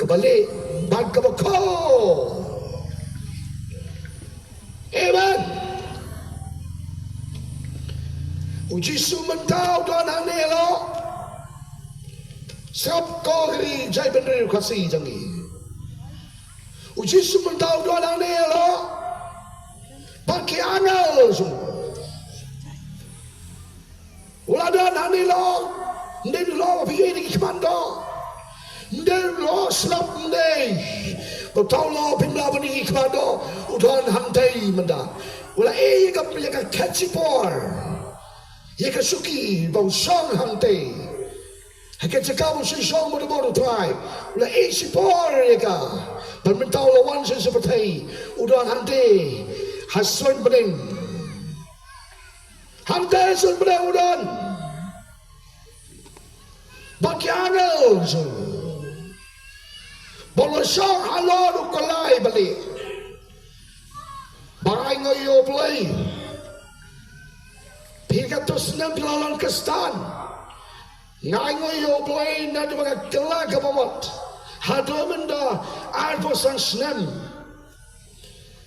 kebalik ban kebako. Amen. Uji sumantau Tuhan hane lo. Sab ko kri jai bener Khasi jangi. Uji sumantau Tuhan hane lo. Pakai angal semua. Uladan hane lo. Ndai lo pergi di kemana? Ndai lo slap ndai. Betul lo pindah pergi kemana? Udan hantai menda. Ula yang kapilnya kacipor. Ia suki bau song hantai. Hakat cakap usi song bodoh try. Ula sipor ia bermentau lawan seperti udan hantai. Hasun bening. Hantai hasun bening udan. Bagi angel so. Bolo song halo ukalai balik. Barai ngoyo play. Pigatos nam pilalan kestan. Ngai ngoyo play na mga kala kamamot. Hado menda arpo sang snem.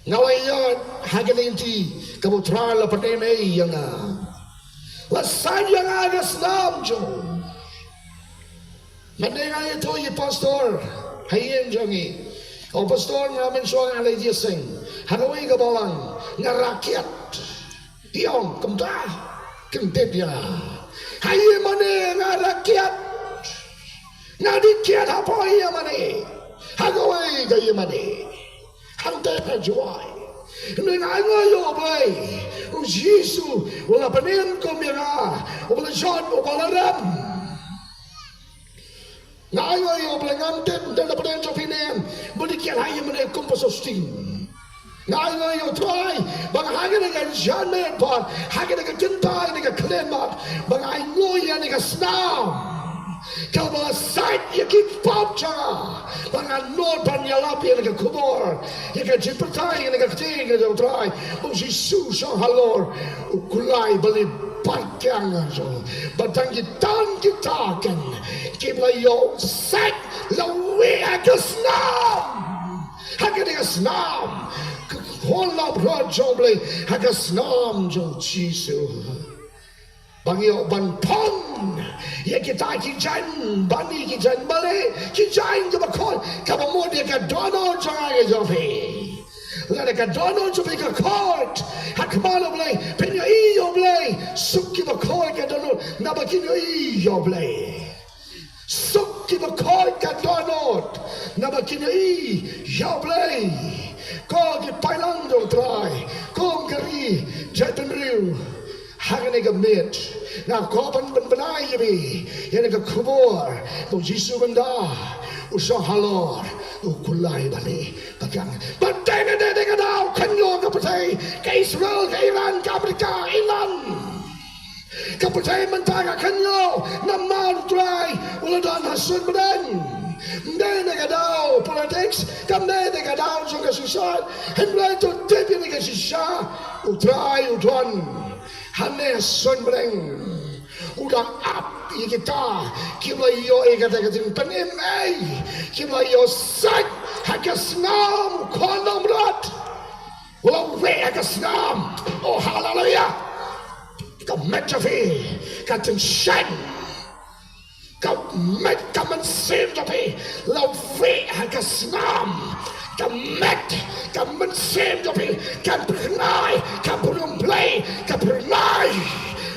Ngawayon hagalinti kamutra la patene yang lasan yang agas nam jo. Mendengar itu ye pastor hayen jongi. O pastor ngamen soang alai dia sing. Hanoi ka balang ngarakyat. Diong kemda kemdet ya. Haye mane ngarakyat. Ngadikyat apa ya mane. Hagoi ka ye mane. Hante pa joy. Nengayo yo bay. O Jesu wala panen ko mira. O wala John o wala ram. Ngayon yung pelanggantin dan dapat yang copinem berikan hanya mereka kompososting. Ngayon yung try bang hanya dengan janet pan hanya dengan cinta dengan klemat bang ngayon dengan senam. Kalau side yang kipap cah bang anor pan yalapi dengan kubur yang kejipertai dengan keting dengan try. Oh Yesus ang halor ukulai beli Parkang so, batang kita kan, kita yo set lawe agasnam, agasnam, hola projoble agasnam jo Jesu, bangyo ban pong, ya kita kijan, bani kijan bale, kijan jo bakol, kamu dia kadono jangan jofe. Lada ka dono chupi ka court hakmalo blay penyo iyo blay sukki ba court ka dono nabakinyo iyo blay sukki ba court ka dono nabakinyo iyo blay ko ki pailando try ko ngari jatan riu hagane ka mit na ko ban banay yabi yan ka kubor mo Jesu banda usah halor ukulai balik bagang bantai na dengan daw kanyo kapatay kay Israel kay Iran ka Amerika Iran kapatay mentaga kanyo naman try uladan hasun badan hindi na daw politics kamne na daw sa kasusad hindi to tipi na kasusad utray utuan hane hasun badan udang up kita kita yo ikatatin panim ay kita yo sak hagasnam konom rat wala we hagasnam oh hallelujah ka metjafi ka tinshan ka met ka man sim jafi la we hagasnam ka met ka man sim jafi ka pernai ka purum play ka pernai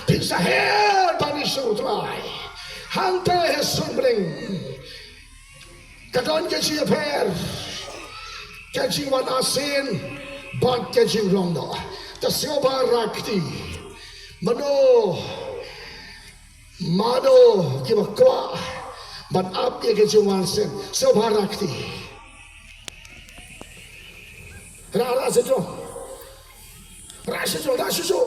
Pisa her bani sutrai. Hante hesumbring. Kadon keji per. Keji wan asin. Bag keji rondo. Tasyoba rakti. Mano. Mano kibakwa. Ban up ye keji wan asin. Soba rakti. Rara sejo. Rasejo.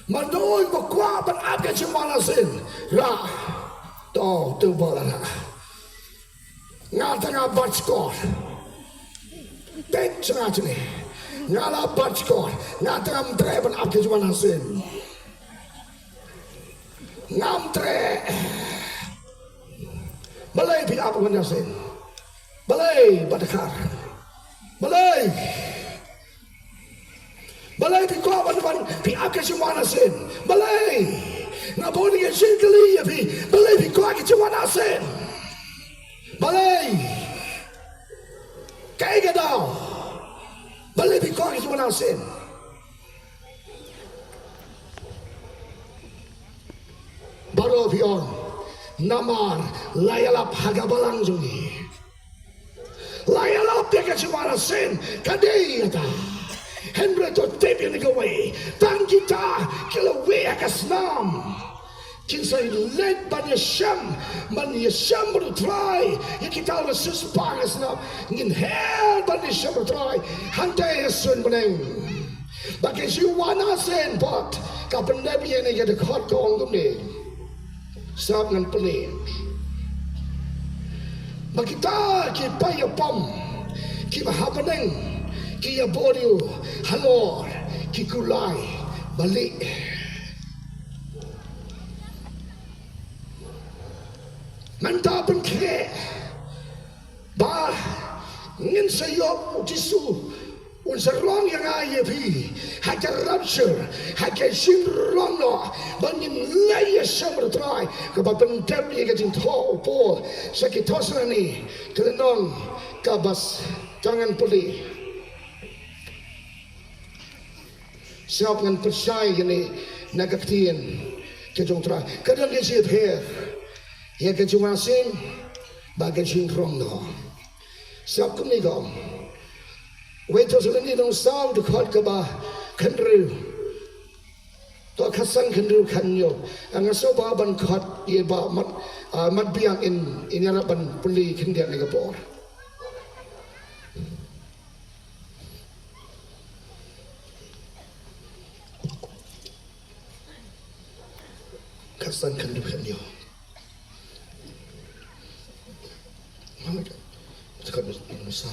Mandoy bakwa ban abga chimalasin ra to tu bolana ngata nga batskor tek chratni ngala batskor ngata am tre ban abga chimalasin ngam tre malay pi abga nasin balay badakar, balay pi kawan ban pi akasimana sen, balay na boni ke singkali pi balay pi kawan akasimana sen, balay kaya gadau, balay pi kawan akasimana sen. Baru pion namar layalap hagabalang jungi layalap dia kesimana sen kadai kata Henry to tepi ni kawai tang kita kila we akasnam kinsay led ban yasham baru try ya kita ulah suspang asnam ngin hel ban yasham baru try hantai asun beneng bagai siwana sen pot kapan nabi ni jadi khot kong kumni sab ngan pelin makita ki paya pom ki mahapaneng ki ya bodil halor ki kulai balik mantapin kre ba ngin sayop jisu un serong yang aye pi haka rapture haka sinrong no bangin laya samar try ka ba pendem ye gatin tho po sakitosani kelenong kabas jangan puli siap ngan percaya ini nagaktien ke jong try kadang dia siap her ya ke jong asin bagai sinrong no siap kuni gom wait till the need on sound to cut Katba Kanru to Kasan Kanru Kanyo and a so ban cut ye ba mat biang in Yaraban Puli Kindia Nigapore. Kasan Kanru Kanyo. It's got Musa.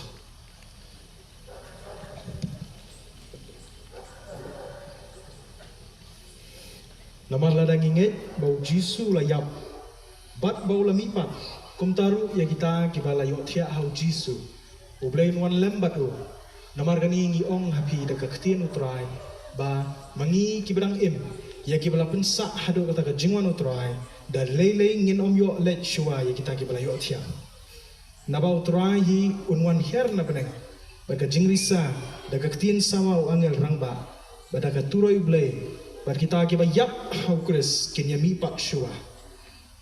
Namar ladang inget bau jisu layap bat bau lamipat kumtaru ya kita kibala yo tia hau jisu ublain wan lembat o namar gani ngi ong hapi da kaktian utrai ba mangi kibrang im ya kibala pensa hado kata ka jingwan utrai da lele ngin om yo let shwa ya kita kibala yo tia naba utrai hi unwan her na beneng ba ka jingrisa da kaktian sama o angel rangba ba da ka turoi ublai Bar kita kiba yap hau kres kenya mi pak shua.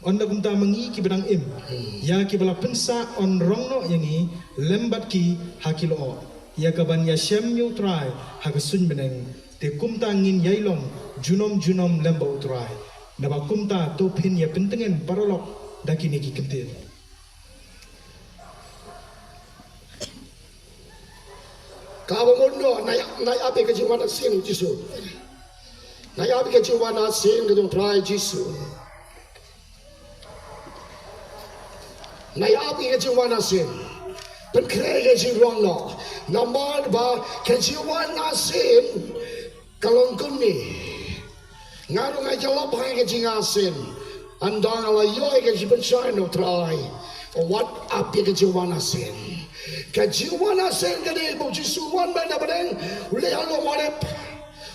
On da kumta mangi kibadang im. Ya kibala pensa on rongno yangi lembat ki hakilo o. Ya kaban ya shem yu try hagasun beneng. Te kumta ngin yailong junom lemba utrai. Naba kumta topin ya pentengen paralok dakini ki kentir. Kamu mundo naik api kejiwan asin jisu. Naik api kejiwan asin kedong try jisu. Naik api kejiwan asin. Penkre kejiwan lo. Namad ba kejiwan asin kalong kuni. Ngarung aja lapang kejiwan asin. Andang ala yoy kejiwan shine no try. What api kejiwan asin. Kejiwan asin kene bau jisuan benda bedeng. Ule alo marep.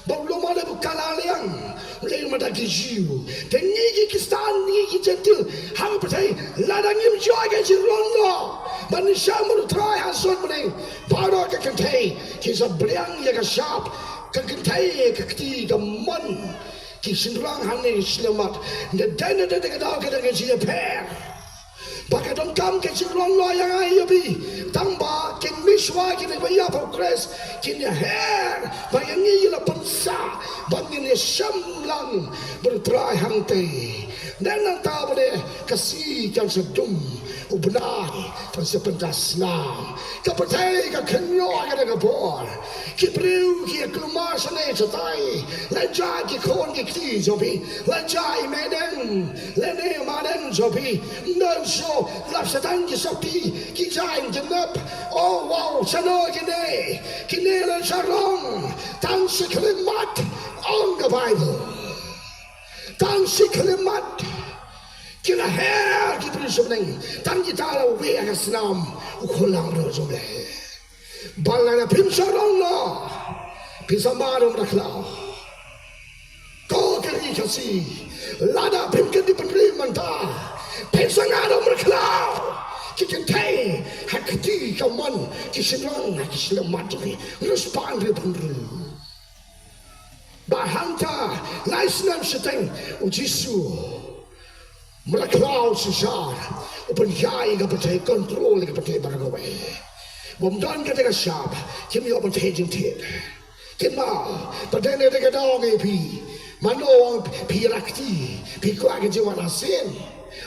Bau lo marep kalaliang. Ule mata kejiu. Tengi kistan ni gentil. Ham percaya ladang im joy kejiwan lo. Bani shamur try hasut bedeng. Baru ke kentai. Kisah beliang ya ke sharp. Ke kentai ke keti ke mon. Kisinrang hane selamat. Dana kedau ke dengan sia per. Baka dong kam ke sinrang lo yang ayo bi. Tamba kin miswa kin baya progress kin ya hair. Bayang ni la pensa. Bangin ni shamlang bertrai hante. Dan nang tahu deh kasih kan sedum. Ubenar pensepentas nam. Kapatai ka kenyo ka ngapor. Ki priu ki klumar sane chatai. Lanjai ki kon ki kti jobi. Lanjai meden. Lene maden jobi. Non so lapsatan ki sopi ki jain jenap. Oh wow chano kine. Kine lan sarong. Tang siklimat on the Bible. Tang siklimat. Kila her ki pun sebenarnya. Tang kita la we agas nam ukulang ro jomble. Balana pimsarong la. Pisamarong rakla. Kau kari Khasi. Lada pimkan di penri manta. Pisangarong rakla. Kita tay hakati kaman kisenang kiselamat ni. Respond di penri. Bahanta laisnam seteng ujisu. Meraklau sesar, open jai kapatai kontrol kapatai baragawe. Bomdan kata siap, kimi open Jaintia. Kima, pada ni dekat dong pi, mano pi rakti, pi kuah kejiwan asin,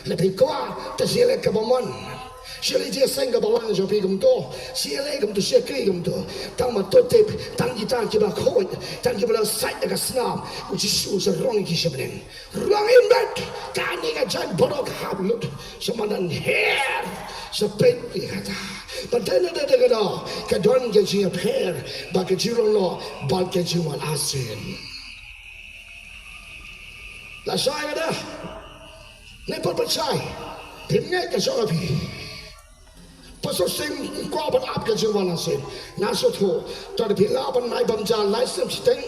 lebih kuah tersilat kebaman. Siapa dia sengkau bawan jauh pergi tu, siapa lagi tu siapa lagi tu. Tang matutip, tang kita kita kau, tang kita sait dekat senam, uji susah orang kisah benen. Orang imbet, kani kajan borok hablut, semanan hair, seperti kata. Pada ada dekat dah, kadang kejian hair, bagi jiran lo, bagi jiran asin. Lah saya dah, ni percaya, pingai kesoal pi. Pasal sing kau ber apa kejiwan asin, nasut ho, tadi bila apa naik bamja license seteng,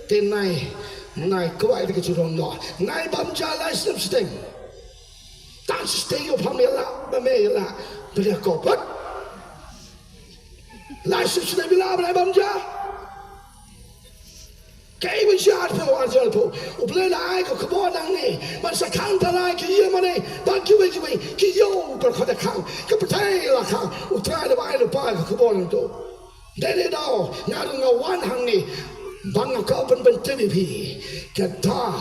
ten naik kau ada kejiwan lo, naik bamja license seteng, tak seteng yo pamela, bila kau ber license seteng bila apa naik bamja, kau bersiap po, boleh naik ke kebun ni, masa kang talai kian mana, bagi kian berkata kang, kebetulan lah kang, utara ada lupa ke kebun tu. Dari dah, ngaru ngawan hang ni, bang kau pun TV, kata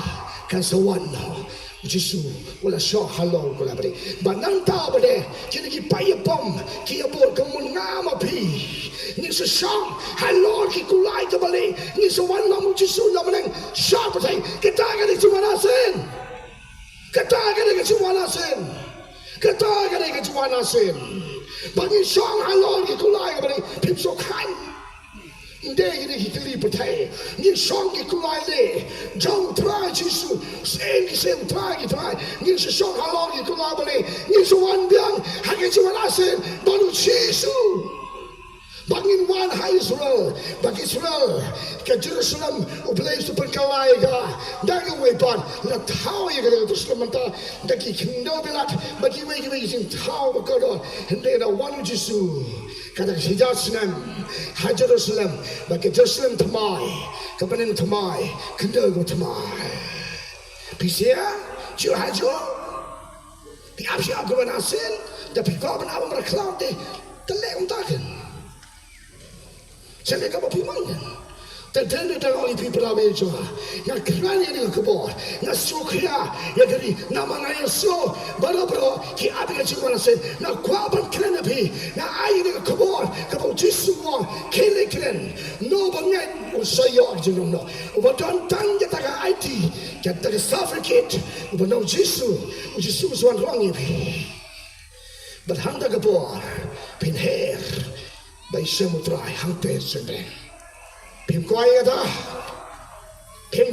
kasawan lah. Jisu, wala syah halal kula beri. Banang tahu beri, kini ki payah pom, ki abur kemun ngama pi. Ni sesang halal ki kulai kembali. Ni sewan lamu jisu lamu neng syah beri. Kita akan dijual asin. Kita akan dijual asin. Kita akan dijual asin. Bagi syah halal ki kulai kembali. Pipsokan. Ini kita lipat. Ni syang ki kulai le. Jong try jisu. Sen try. Ni syang halal ki kulai beli. Ni sewan biang. Hanya jual asin. Baru jisu. Bangin wan hai Israel. Bagi Israel. Ke Jerusalem. Ublay super kalai ga. Dagi wepan. La tau ya kata Jerusalem manta. Dagi kendo bilat. Bagi sing tau berkodon. Hindi na wan jisu. Kata hijau senam, hajar Jerusalem, bagi Jerusalem temai, kebenaran temai, kena go temai. Pisia, jauh hajar, tiap siap kebenaran asin, tapi kau benar mereklam deh, telek untakan. Saya kau berpimangan. Terdana dengan orang people awal juga, nak kerana ini kebor, nak sukria, ya jadi nama naya so, baru ki abi kecuali nasi, nak kuaban kerana pi, nak air ini kebor jisu kele keren, no banget usaya jenung no, ubadan tangga taga IT, kita taga suffocate, ubano jisu suan orang ini, berhanda kebor, pinher, bayi semutrai, hampir sendiri. Pim kuah kata, pim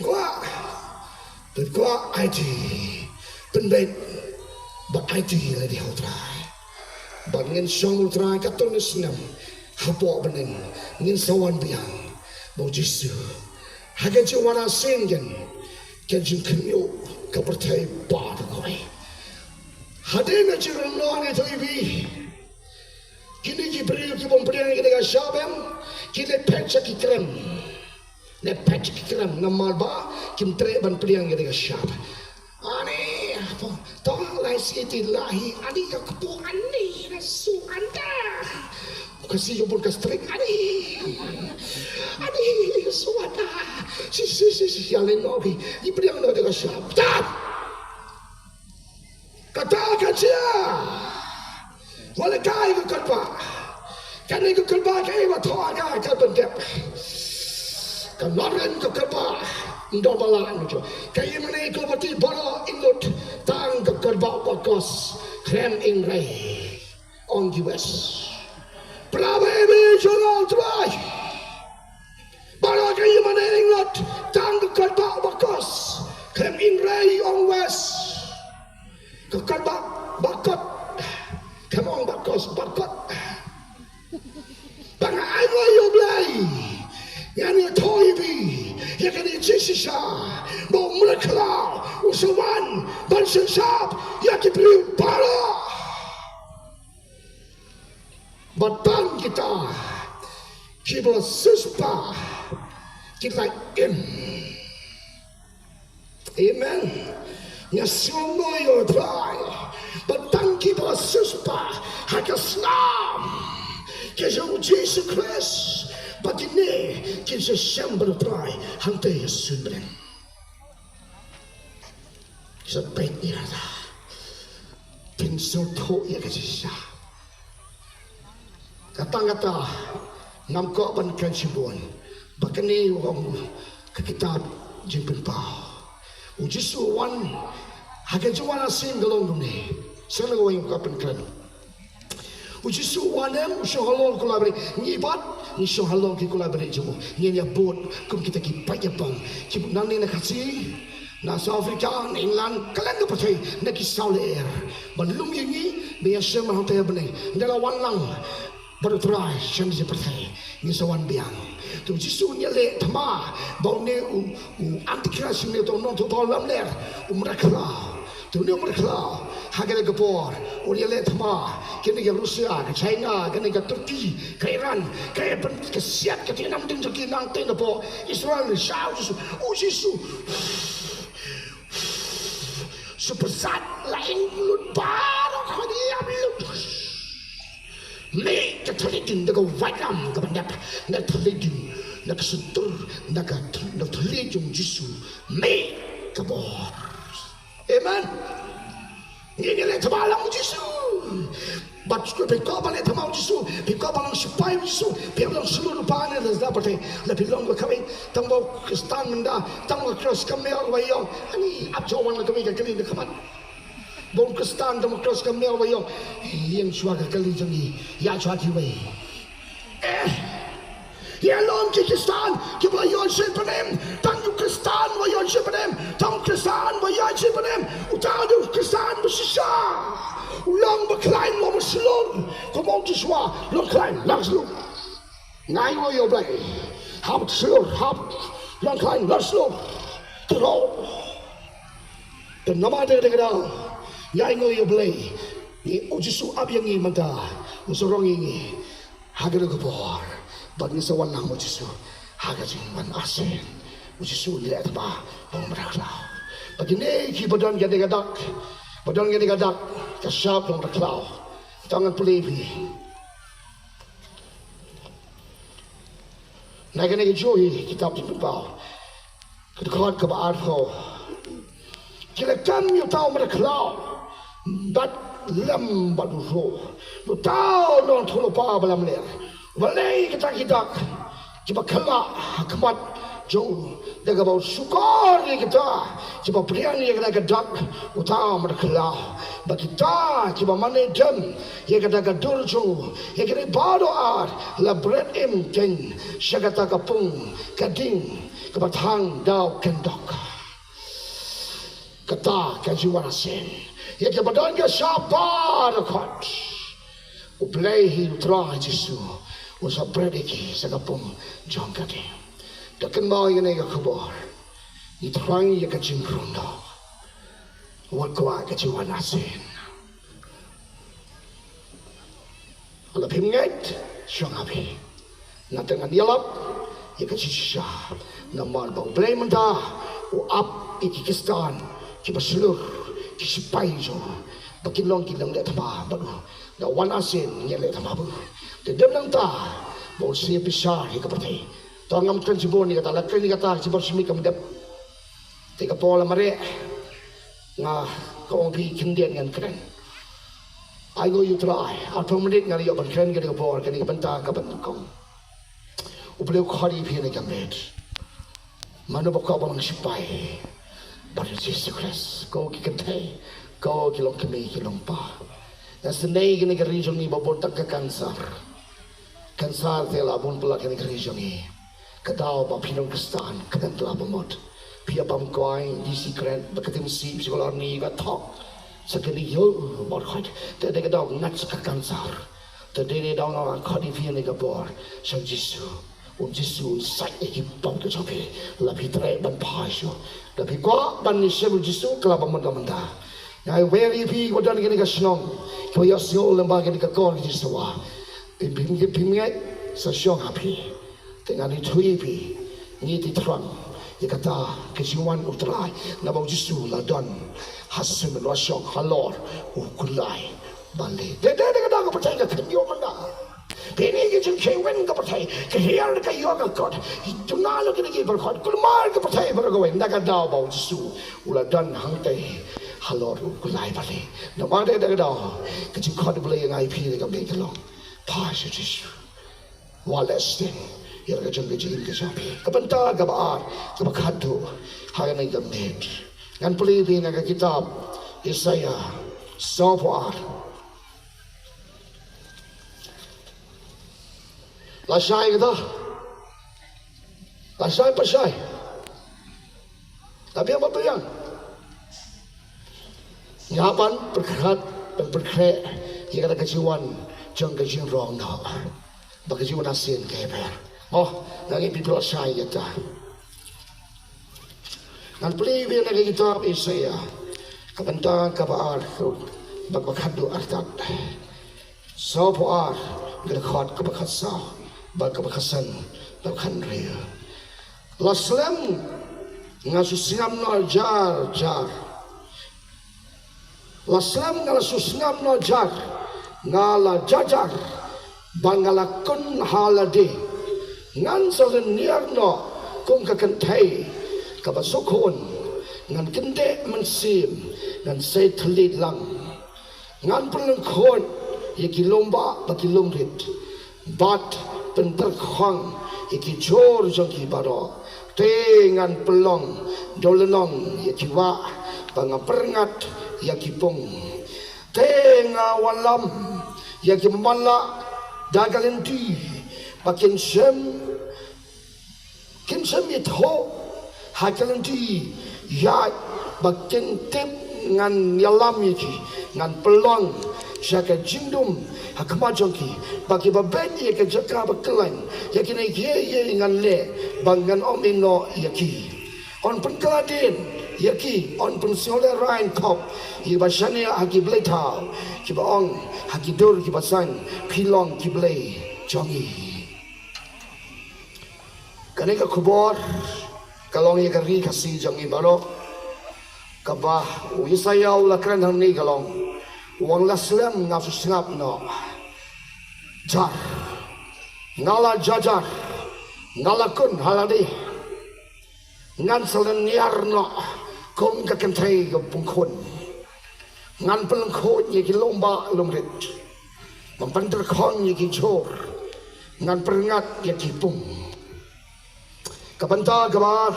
kuah IT, penbet, but IT lagi hutrai, bangin song hutrai katun senam, hapok bening, ngin sawan biang, mau jisu, hagen cuwana singen, kenjung kenyo, kepercayaan bar kau, hadena curang loang itu ibi. Kini beri kita beri kita syabam, kita patch kita ne patch kita nama ba, kita tre ban beri kita syab. Ani apa? Tolong siti lahi, ani kepo ani rasu anda. Kasi jupun kastrik ani suada. Si yang nobi, di beri kita syab. Katakan dia. Wala kai ko Katba, kani ko Katba kai wa thoa ka pendep, kanaran ko Katba, ndo balaan ko, kai mana ko pati baro ingot, tang ko Katba bakos, krem in ray, on US, prabe jolo try, baro kai mana ingot, tang ko Katba bakos, krem in ray on West. Kekal bakot. Come on, bakot. Bang ayo yo blay. Yani toy bi. Ya kan Jesus mau meleklah usawan bansen sap ya kibri para. Batang kita kibla suspa kita Amen. Ya semua yo try. Batang kibla suspa hakaslam. Kejo Jesus Christ. Bagini kinsa siyempre try hante yasunbren. Sa pek niya na pinsel to ya kasi siya. Katangata namko ban kansibuan. Bagini wong kakitab jimpin pa. Ujisu wan hagan juwana sin galong ni. Sana ngawang kapan kan. Ujisu wanem usahalol kulabri ngibat ni sahalol ki kulabri jumo ni ya bot kum kita ki payapang ki nani na Khasi na South Africa na England kalang ka patay na ki saule air balum yingi be yasem ha tay bane ndala wan lang baru try siyang si patay ni sa wan biang tu ujisu ni le thama baw ne antikras ni to non to lam ler umrakla tu ni umrakla hagale gapor uri le thama kini ke Rusia ke China kini ke Turki ke Iran ke siat ke tinam din ke nang tin po Israel shau Jisu super sat lain lut baro khani amlut me ke thalidin de ko waitam ke bandap na thalidin na kesutur na ka na thalidin Jisu me ke bor amen. Ini le tabalang Jisu. Baca pekau balik tamau Jisu. Pekau balang supaya Jisu. Pekau seluruh panen dapat lebih long kami. Tambah Kristen menda. Tambah cross kami awayong. Ani abjawan kami kali dekat. Bom Kristen tambah cross kami awayong. Yang suara kali jangi. Ya cuaci way. Ya lom Kristen. Kita yon sepenem. Tang Kristen wayon sepenem. Tang Kristen wayon sepenem. Utadu Kristen bersisa. Ulang berkelain mau berselur. Kau Joshua long klein langsung. Ngai wayo blay. Hab selur hab long klein langsung. Terus. Dan nama dia kata. Ngai wayo blay. Ni ujisu abyang ni mata. Musorong ini. Hagar kebor. Bagi sewan lang ujisu. Hagar jingman asen. Ujisu lihat apa. Bang beraklau. Begini badan jadi gadak. Badan jadi gadak. Kasyap dong berklau. Tangan pelebi. Naik joy kitab di bawah. Kedekat ke baar kau. Kira kami tahu berklau. Bat lem badu roh. Tahu non thulu pa balam ler. Balai kita coba kelak kemat Jong daga bau sukar ni kita coba prian ni kena gadak utama merkelah bagi kita coba mana jam ya kata gadur jo ya kena bado ar la bread em ken syagata kapung kading kebatang dau kendok kata kajuan sen ya ke badan ke siapa dekat uplay utra Jisu usah prediki sagapung Jong kade Dakan mau yang ni kabar, itu orang yang kacim ronda, wakwa kaciwan asin. Kalau pingat, syangapi. Natangan dialap, yang kacisya. Namar bau blame dah, uap ikikistan, kiba seluruh, kisipai jo. Bakin long kilang dah tambah baru, dah wan asin yang dah tambah baru. Dedam nang ta, bau siap besar ikapatai. Tangam kan cibon ni kata, lakai ni kata cibon simi kamu dap. Teka pola mare, ngah kau pergi kendian dengan keren. I go you try. Atau menit ngari yoban keren kali kapor, kali kapenta kapentong. Upeleu khari pihak ni kamet. Mana bokau bang sipai. Baru Jesus Christ, kau kikentai, kau kilong kami kilong pa. Yang senai kini kerijong ni babon tak ke kansar. Kansar telah pun pelak kini kerijong ni. Kadau bang pinong Kristen kena telah bermod. Pia bang koi di secret berketim si sekolah ni kat talk Sekali yo bor khot te de dog nat kansar te de dog na khodi fi ne ka bor sang Jisu Jisu sai ki pom ke chope la pitre ban pasho la pi ko ban ni shebu Jisu kala ban da manda ya very pi ko dan ke ka snong ko yo sio lamba ke ka ko Jisu wa pim ngai sa shong happy tengah ni thui pi ni ti tron ya kata kejuan utrai na bau Jisu la don hasim lo shong halor ukulai balik de kata ko percaya ke yo manda Pini kita kewen ke percaya kehiar ke yo ke God itu nalo kita ke berkhot kulmar ke percaya bergawen nak ada bau Jisu ula dan hangtai halor ukulai balik nama de dah kecil khot boleh ngai pi ke be kelong pas Jisu walestin ya ke jeng ke sapi kebentar ke baar ke bakadu hari ni gamnet ngan peliti nak kitab Yesaya Sofar Lasai kita Lasai pasai tapi apa yang nyapan berkerat dan berkret ia kata kejiwan jang kejiwan rong nak bagajiwan asin keber oh lagi bibir lasai kita dan pelibih lagi kitab Yesaya kebentar kabar bakadu artat Sofar berkhot kebakasa bakabakasan bakhan ria laslam ngasusngam no jar laslam ngasusngam no jar ngala jajar bangala kun halade ngan solen niarno kung kakantai kabasokon ngan kende mensim ngan say tlit lang ngan pelengkon yaki lomba baki lomrit bat penterkhang yaki jor jangki baro tengan pelong dolenong yaki wa banga perngat yaki pong tenga walam yaki mala dagalenti bakin sem itho hakalenti ya bakin tip ngan yalam yaki ngan pelong Jaka jingdum hakma jongki bagi babet ye ke jaka baklan yakine ye ngan le bangan omino yaki on penkladin yaki on pensole rain kop ye basane haki bleta ki baong haki dur ki basang pilong ki blei jongi kaneka kubor kalong ye kari Khasi jongi baro kabah wisayau lakran hangni kalong Wang laslam ngasus ngap no jar ngala jajar ngala kun haladi ngan salen niar no kong kakentai ke pungkun ngan pelengkot ye ki lomba lomrit mempanter khong ye ki jor ngan peringat ye ki pung kabanta gabar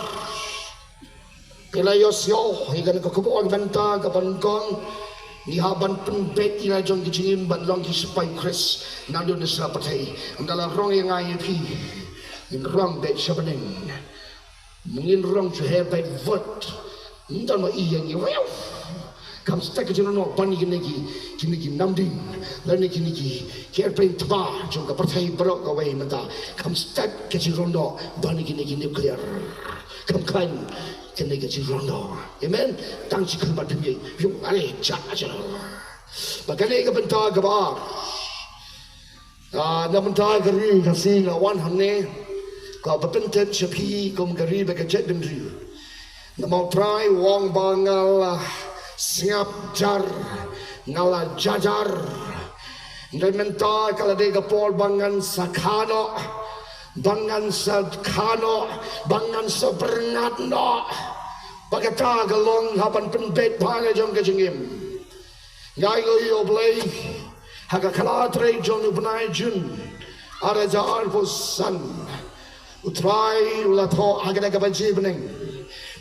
pilayos yo higan ko kubo banta kabangkong ni haban penbet ila jong kijingim ban long ki spai Chris nando ne sapatai ndala rong yang ai pi in rong bet shabaning mungin rong to have by vote ndal ma iyang ni well kam stak jino no ban kinigi namding lani kinigi airplane tba jong ka patai brok away mata kam stak kijino no ban kinigi nuclear kam kan kenega jirono amen tang chikal badenge yung ale chacha bagane ka benta ka ba na benta gari Khasi na wan hamne ka bapenten chapi kom gari ba ka jet demri na mau try wong bangal siap jar ngala jajar ndai menta kala de ka pol bangan sakano bangan sadkano bangan sabernatno bagata galong hapan penbet panga jong kejingim ngai go yo blay haga kalatre jong ubnai jun ara jar posan utrai latho agada gabaji beneng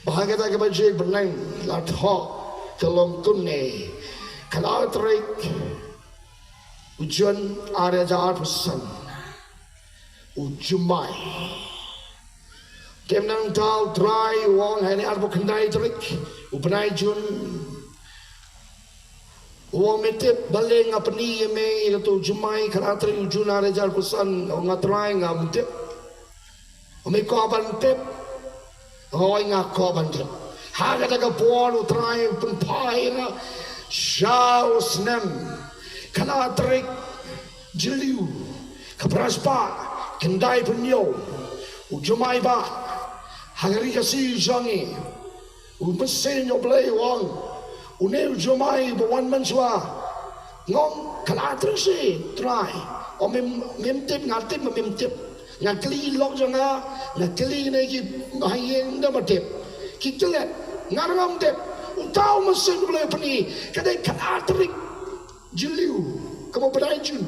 bahagada gabaji beneng latho kalong kunne kalatre ujon ara jar posan ujumai kemnang tal try wong hani arbo kendai trik ubenai jun Uang metep baleng apa ni me itu jumai karatri ujuna rejal kusan ngatrai ngamtep. Ome korban tep, oi ngak korban tep. Haga daga bol utrai penpai na shau snem karatri jeliu kapraspa kendai penyo ujumai ba hagari kasi jangi umesenyo play wang. Uneu jomai bawan mansua ngong kalatri si try o memtip ngatip memtip ngakli lok janga ngakli ne ki hayeng da matip kitlet ngarangam tip utau mesin boleh pani kadai kalatri jeliu kamu berajun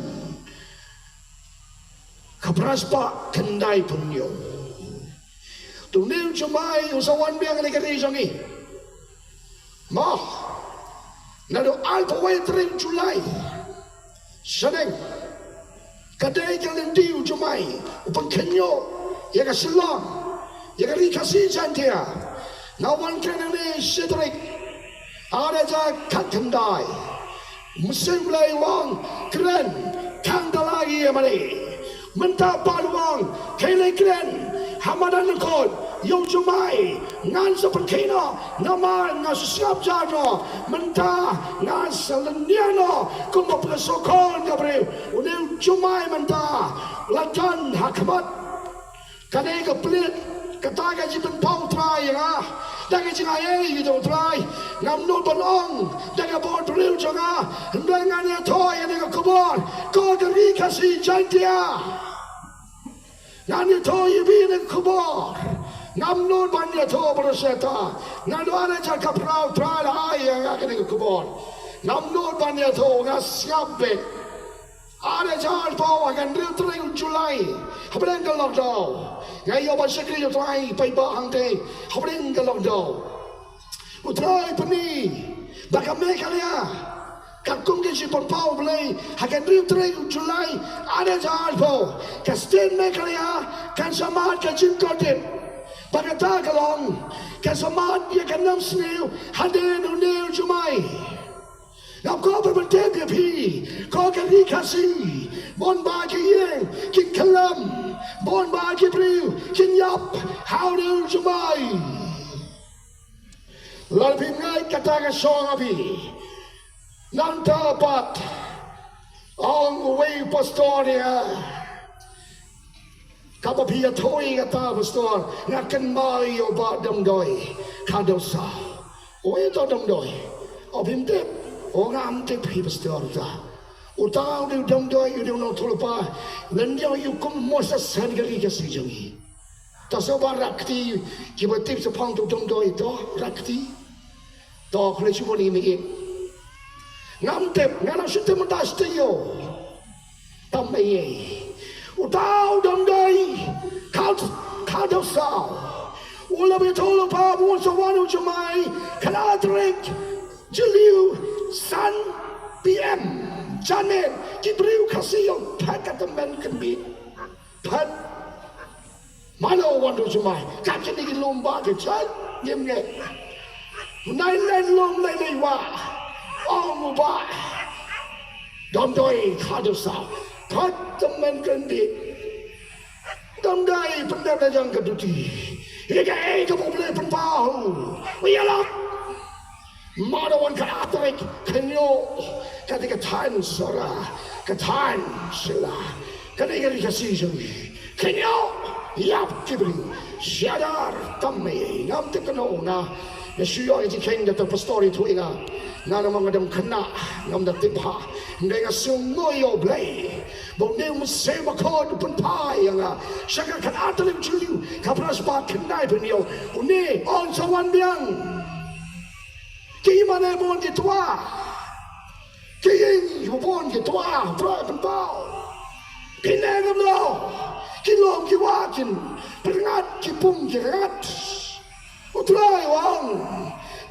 kapraspa kendai punyo tu neu jomai usawan biang ne kadai jangi mah Nado alpa way tering Julai Seneng Kadai kalian diu jumai Upang kenyo Yaga silong Yaga Khasi Jaintia Nawan kena ni sedrik Ada ja katendai Musim mulai wang Keren Kanda lagi ya mari Mentah paluang Kele keren Hamadan lekod Yung jumai ngan seperkino nama ngan siap jano mentah ngan seleniano kumo pesokon gabriel uneu jumai mentah lajan hakamat kane ke pelit kataga jipen pau trai ya daga jingai itu trai ngam no bonong daga bon bril jonga ngan ya toy daga kubon ko dari Khasi Jaintia ngan ya toy bi daga kubon Namnun banyak tu berseta, ngadu ada cakap perahu terakhir ayah yang akan ikut. Namnun banyak tu ngasiap bet, ada jalan bawa akan rintreng Julai, habis ke lockdown. Ngayo bahasa kerja terakhir pai bahang te, habis ke lockdown. Utrai peni, bakal mereka liya. Kakung ke si perpau belai, akan rintreng Julai, ada jalan bawa. Kastin mereka liya, kan sama ke cinta Pagkata kalong, kasamat ya kanam snew, hadin unil jumai. Now ko berbentep ya pi, ko kari Khasi, bon bagi yang, kin kalam, bon bagi priu, kin yap, haudil jumai. Lalu ngai kata kasong api, nantapat, ang uwi pastoria. Kapa pia toy kata pastor ngakan mai obat dam doi kadosa o itu dam doi o bimte o ngam te pi pastor ta utang di dam doi you don't know tulpa then you come mosa san gari Khasi jangi ta so barakti kibatip sa pang tu dam doi to rakti to khle chuboni mi ngam te ngana sitte mandas te yo tamai Utau dam dai, kau dosau. Ula betul apa buat sawanu jemai, kalatrik, jeliu, san, PM, jamin, kibriu Khasi yang pakat teman kembali, pat, mana wandu jemai, kacan ini lomba kecat, jemnya, naik lom naik wah, mubah, dam dai kau dosau. Pat teman kendi, tandai pendana yang keduti. Ika kamu boleh penpau. Iyalah, madawan karatrik kenyo ketika tan sora, ketan sila, ketika Khasi jangi kenyo yap kibri siadar tamai ngam tekno na. Yesuyo iti keng datang pastori tu inga. Nana mangadam kena ngam datipha. Ndenga sungoyo blay. Bong ne musema kod penpai nga. Saka kan atalim juliu. Kapras ba kenai penyo. Une on sawan biang. Ki mana bon kitwa. Ki bon kitwa. Pra penpau. Kinengam lo. Kilom kiwakin. Peringat kipung kirat. Utrai wang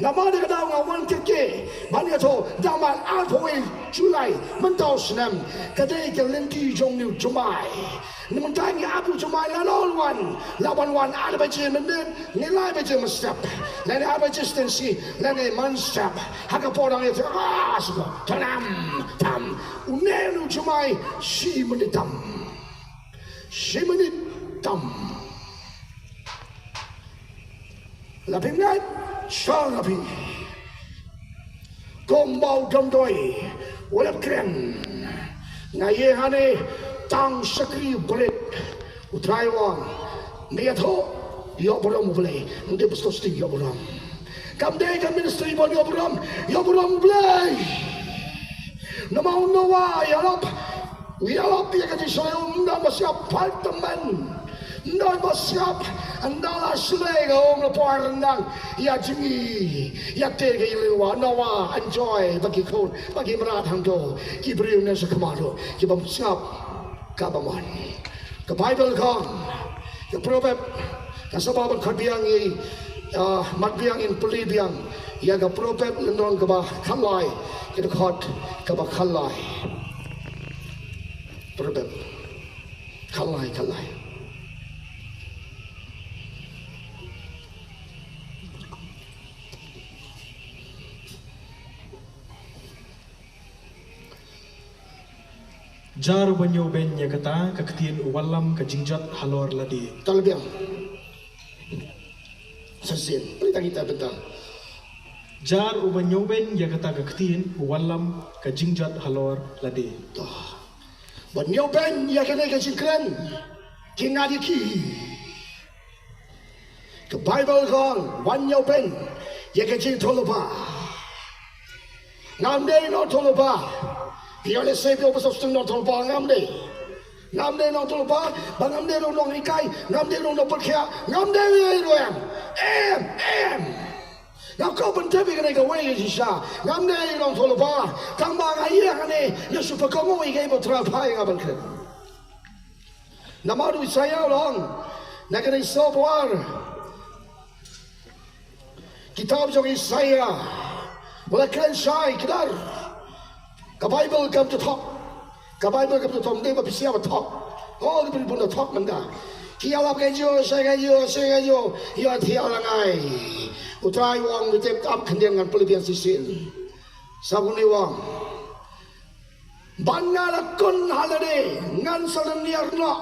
Nama dia kata ngawan keke, mana tu daman alpoi Julai mentau senam, kadai kelenti Jong ni Jumai. Namun Abu Jumai lawan wan ada baca menden, nilai baca mestap, lain ada baca stensi, lain manstap. Haka porang itu suka tanam tam, unenu Jumai si menit tam. Lapim ngat, sang api. Kong bau dom doi, walap keren. Ngaye hane tang sakri berit, utrai wang. Niat ho, yo boram boleh. Nanti besok sting yo boram. Kamde kam ministry bon yo boram boleh. Nama unawa yalap. Wialap ya kati saya unda masyap apartemen, unda masyap andala selega om lepuar rendang ya jingi ya tega ilewa nawa enjoy bagi kau bagi merat hangdo kibriu nasa kemado kibam siap kabaman ke Bible kan ke proverb kasababan kabiang i matbiang in pelibiang ya ke proverb lendong kebah kalai kita khot kebah kalai Proverb kalai Jar banyo ben ya kata kaktiin walam ka jingjat halor ladi. Talbiang sasin pelita kita betul. Jar banyo ben ya kata kaktiin walam ka jingjat halor ladi. Banyo ben ya kena kasinkran kingadi ki. Ke Bible kan banyo ben ya kecil toloba. Ngamde no toloba. Biar sebi opos opos no toloba ngamde. Ngamde no toloba, bangamde no nong ikai, ngamde no perkia, ngamde no em. Now kau bentabi kena kawai sisa, ngamde no toloba, tambah ayah kene, ya super kamu ikai betul apa yang abang kena. Nama tu saya orang, nak kena software. Kitab Jong saya, boleh keren saya kedar. Ke Bible come to talk, ke Bible come to talk, dia berbicara talk. Oh, dia pun talk menda. Kylla kejo, saya kejo, ia tiada langai. Utrai wang ditep up kendiangan pelebihan sisin. Sabuni wang. Banyak kun halade, ngan salam niarna.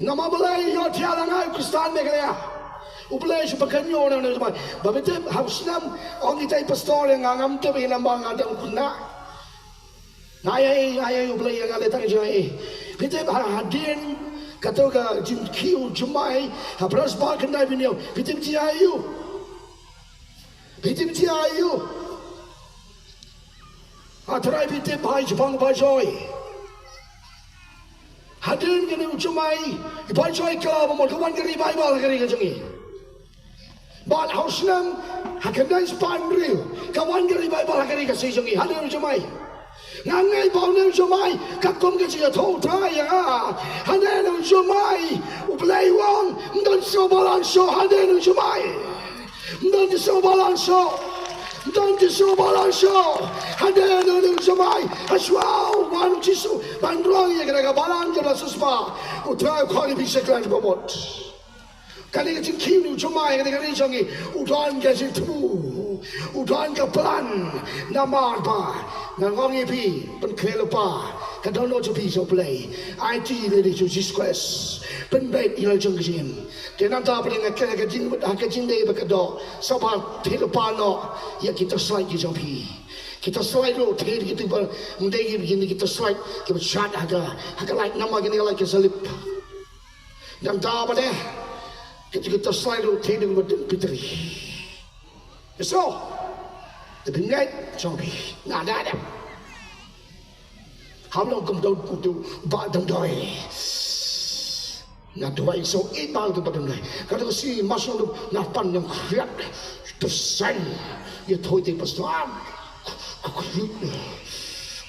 Nama belai ia tiada langai Kristen mereka. Ublay sa pagkanyo na naman. Babitip, house nam, ang itay pastor yang ngam tabi ng mga adang kuna. Ngayay, ublay yang alitang jay. Bitip, hadin, katoga, jimkiw, jumay, hapras bakan na binyo. Bitip tiyayo. Atray bitip, hay, jupang bajoy. Hadin, ganun jumay, ibajoy ka, mamagawan ka ni Bible, kani ka jungi. But house nam hakandai spandril kawan gari Bible hakari kasi jungi hadir jumai ngangai baunem jumai kakom kasi thau thai ya hadir jumai ublai wang ndon so balan so hadir jumai ndon so balan so hadir jumai aswau wan jisu bandrong ya kena balan jala suspa utrai khali biseklan bomot kali kecil kini cuma yang kali jangi udan kecil tu, udan kepelan nama apa, nangong ipi penkelapa, kadang nak cuci soplay, IT lady cuci squash, penbet ilal jengksim, dan nanti apa yang kecil deh berkedok, sebab kelapa no, ya kita slide cuci. Kita slide lo, kita mendegi begini kita slide, kita shot agak like nama gini like keselip, dan tak apa deh. Kita selalu tidak berpitri. So, tapi ngai zombie, nada ada. Hamil kemudian kudu badang doi. Nada doi so ibal tu badang doi. Kalau si masuk tu napan yang kriat tersen, ia thoi ti pasam.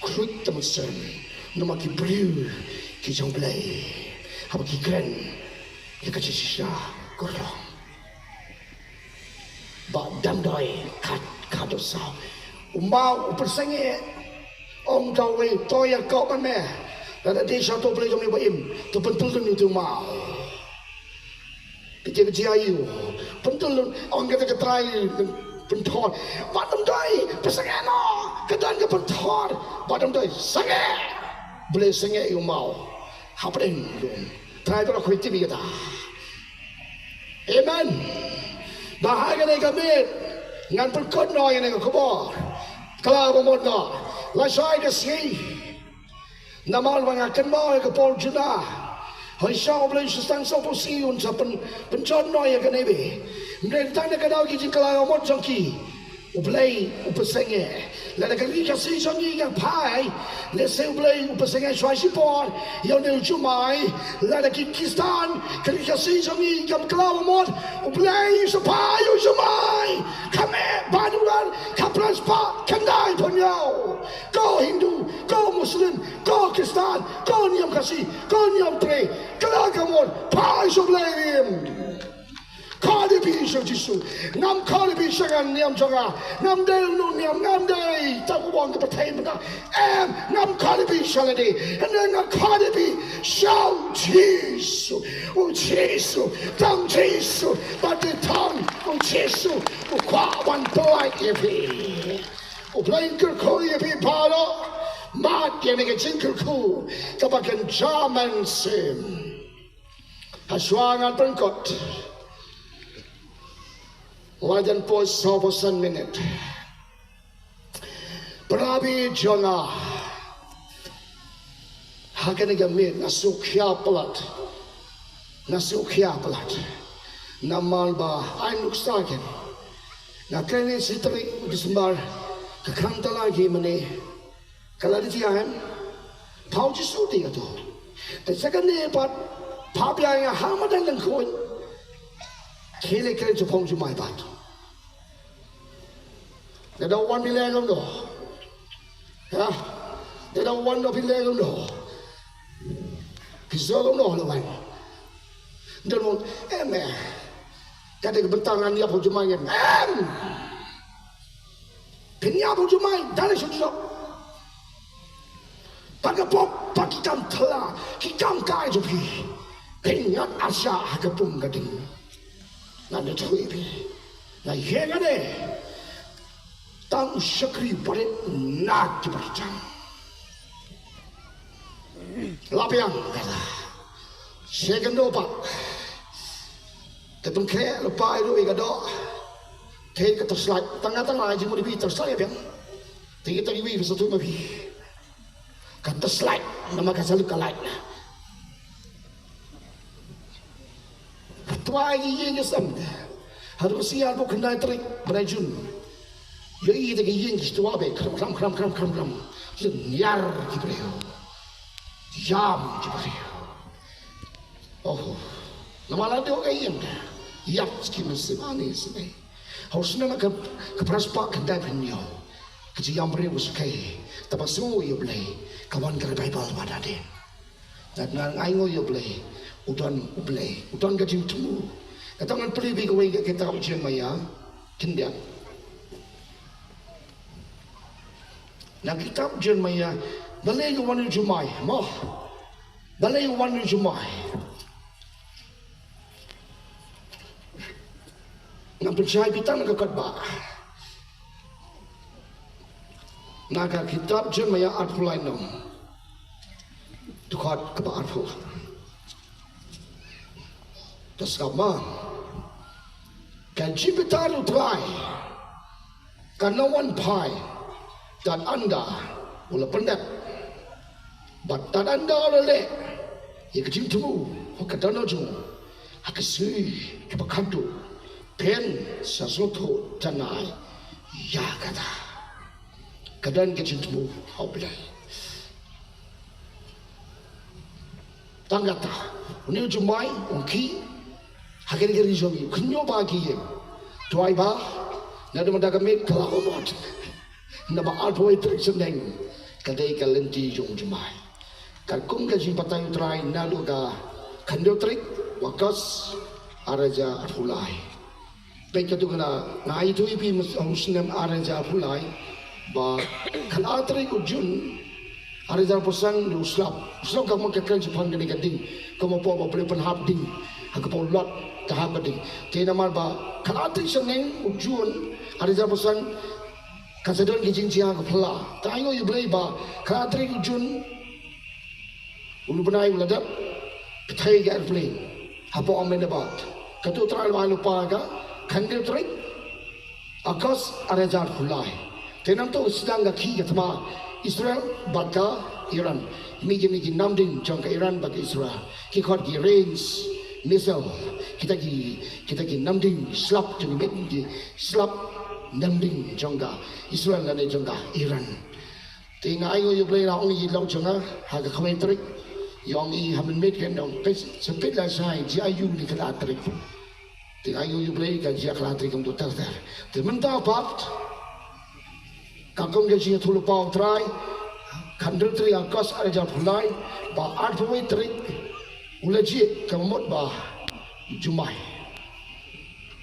Kruit temusen, nama kibriu kijong play, apa kikren, ia kacau sisa. Korang ba dam doi kat do sao umau persenge ong dawe toya kau kan me ada di satu boleh jom ibu im tu pentul tu mau Kecil-kecil ayu, pentul orang kata ketrai pentor, batam doi pesengeno, kedan ke pentor, batam doi senge, boleh senge you mau, hapeng, try berapa kuiti kita, amen. Bahagia ni kami, ngan perkon noi ni kubur, kalau bermod no, lasai desi, namal mengakan mau ke Paul Judah. Hai sao boleh susang so posiun sa pencon noi ka nebe. Mereka nak kadau ki jingkala omot jongki. Ublay upasenge. La da kali ka si jongi ka pai. Le se ublay upasenge swai si por. Yo ne chumai. La da ki kistan kali ka si jongi ka kala omot. Ublay sa pai yo chumai. Kame banuran ka transpa kandai ponyo. Go Hindu, go Muslim, go Kristan, go Niam Khasi, go Niam Tre, kala kamon, pai so blame. Kali bi so jisu, nam kali bi sagan Niam Jonga, nam del no Niam nam day, tak wong ke patai mana, nam kali bi saladi, and then kali bi shout jisu, oh jisu, tang jisu, but the tongue, oh jisu, oh kwa wan boy ifi. Uplain kerkoi api palo, mat yang nak jingkir ku, kapakan zaman sim, hasuangan perangkot, wajan pos 100% minit, berabi jonga, hakan gamit nasukya pelat, namal ba ainuk sakin, nak kene sitri disembar. Kekanta lagi mana kalau di tiang tahu jisu dia tu. Dan sekarang ni pat pabia yang hama dan lengkoi kele Jepang cuma pat. Ada wan bilang tu, ya, ada wan do bilang tu. Kisah tu lawan. Dan kata kebentangan dia pun cuma yang Kenya pun cuma dari situ. Pada pop pakikam telah, kikam kai jupi. Kenya Asia agapung gading. Nanda thui bi. Na yenga de. Tang syakri pada nak dipercam. Lapiang kata. Segundo pak. Tepung kaya lupa itu ikado. Kaya kata slide, tengah-tengah aja mau dibi terslide ya, tinggi wi satu mabi, kata slide, nama kasar luka light. Tua ini yang sam, harus siap bukan naik terik berajun, ya ini tak yang tua be, kram, nyar kibreo, jam kibreo. Oh, nama lain orang yang, yak skimen semani semai. Harusnya nak kepraspak kendai penyo, kejayaan beribu sukai, tapi semua ia boleh, kawan kerja Bible pada dia. Dan ngaingo ia boleh, udan kecil temu. Katangan pelibih kau ingat kita ujian maya, kendia. Nak kita ujian maya, balai kau wanu jumai, mah, balai kau wanu jumai. Nak percaya kita nak Katba. Nak kitab Jeremia artfulai nom. Tukat keba artful. Tas kama. Kan cipta lu try. Kan no one pai. Dan anda ula pendat. Bat dan anda lele. Ia kecil tu. Hokadana ju. Hakasui kebakantu. Pen sesuatu tanai ya kata kadang kecintmu kau belai tanggata ini cumai ungki hakin kiri zomi kenyo bagi ye tuai ba nado mendagami kalau mot nama alpo itu seneng kadai kalenti jong cumai kalkung kajin patai utrai nado ka kando trik wakas araja arfulai baik itu kena ngai itu ipi Muslim araja pulai ba kan atri ujun araja pesan di uslap kamu kekeren Jepang gini gading kamu po boleh penhap ding aku po lot tahap gading tiada mal ba kan atri seneng ujun araja pesan kasadon ke Jaintia ke pula tayo you boleh ba kan atri ujun ulu benai uladat petai ke airplane apa omen dapat katu teral lupa ka Kandil terik, akas arajar hulai. Tenang tu sedang gaki katma Israel baka Iran. Migi namding jong ke Iran baka Israel. Kikot gi range missile. Kita gi namding slap jong gi slap namding jong ka Israel dan jong ka Iran. Tinga ayo you play na ongi long jonga haga kawai terik. Yang i hamen met kan dong. Sempit lah sai ji ayu ni kata terik. Ting ayu you play ka jia klatri kom total ter. Te menta pat. Kakong ge jia thulu pau try. Kandil tri akas araja phulai ba art pawai tri. Ula ji kamot ba jumai.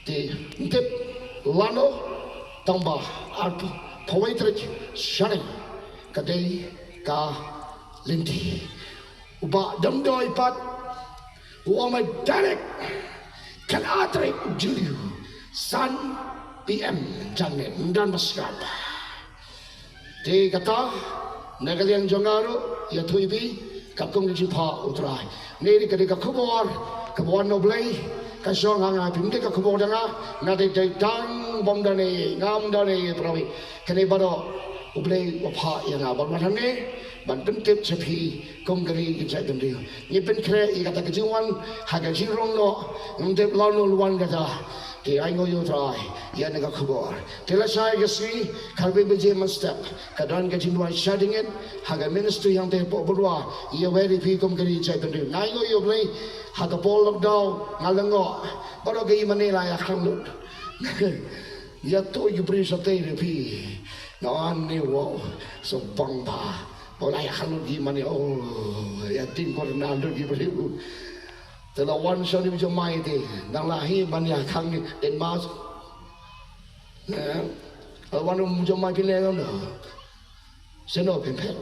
Te ntep lano tamba art pawai tri shani kadai ka linti. Uba damdoi pat. Uamai direct. Kan atrik Juliu San PM Janet dan maskap. Di kata negalian jongaru ya tuibi kakung di jipa utrai. Neri ketika kubur noblei kasong hanga pimde ka kubur danga ngade dang bom dane ngam dane prawi kene baro ublei wapha yang abang matane ban pentip cepi konggeri kijai gendil ni pen kre i kata kejiwan haga jirong no ngdep lano luan kata di aingo yo trai ya nega kubur tela sai gesi kalbe beje mastep kadan kejinwan shading it haga ministry yang te po burwa ya very pi konggeri kijai gendil aingo yo play haga pol lockdown ngalengo baro ge manila ya khamlut ya to you bring something pi no ani wo so bang ba Oleh kalau gimana ya tin korna lu gimana telah wan so ni macam mai te nang lahi banyak kang den mas wan macam mai pilih kan seno pempel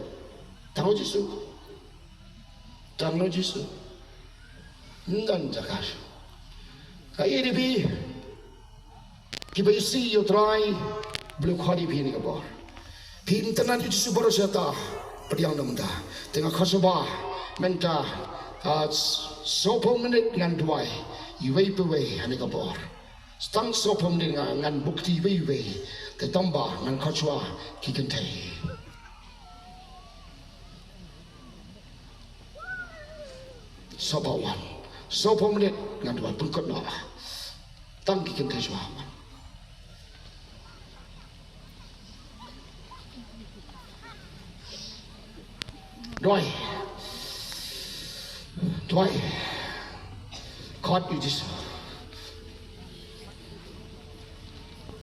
tahu jisu ndan jakas kai ni bi kita isi you try belum kali ni kabar pintanan jisu baru saya Pediang namda tengah khasaba menta sopong menit ngan duai iwei pewei ane kapor stang sopong menit ngan bukti wei te tamba ngan khachwa kikente sopawan sopong menit ngan duai pungkot na tang kikente jwa Doi, caught you just.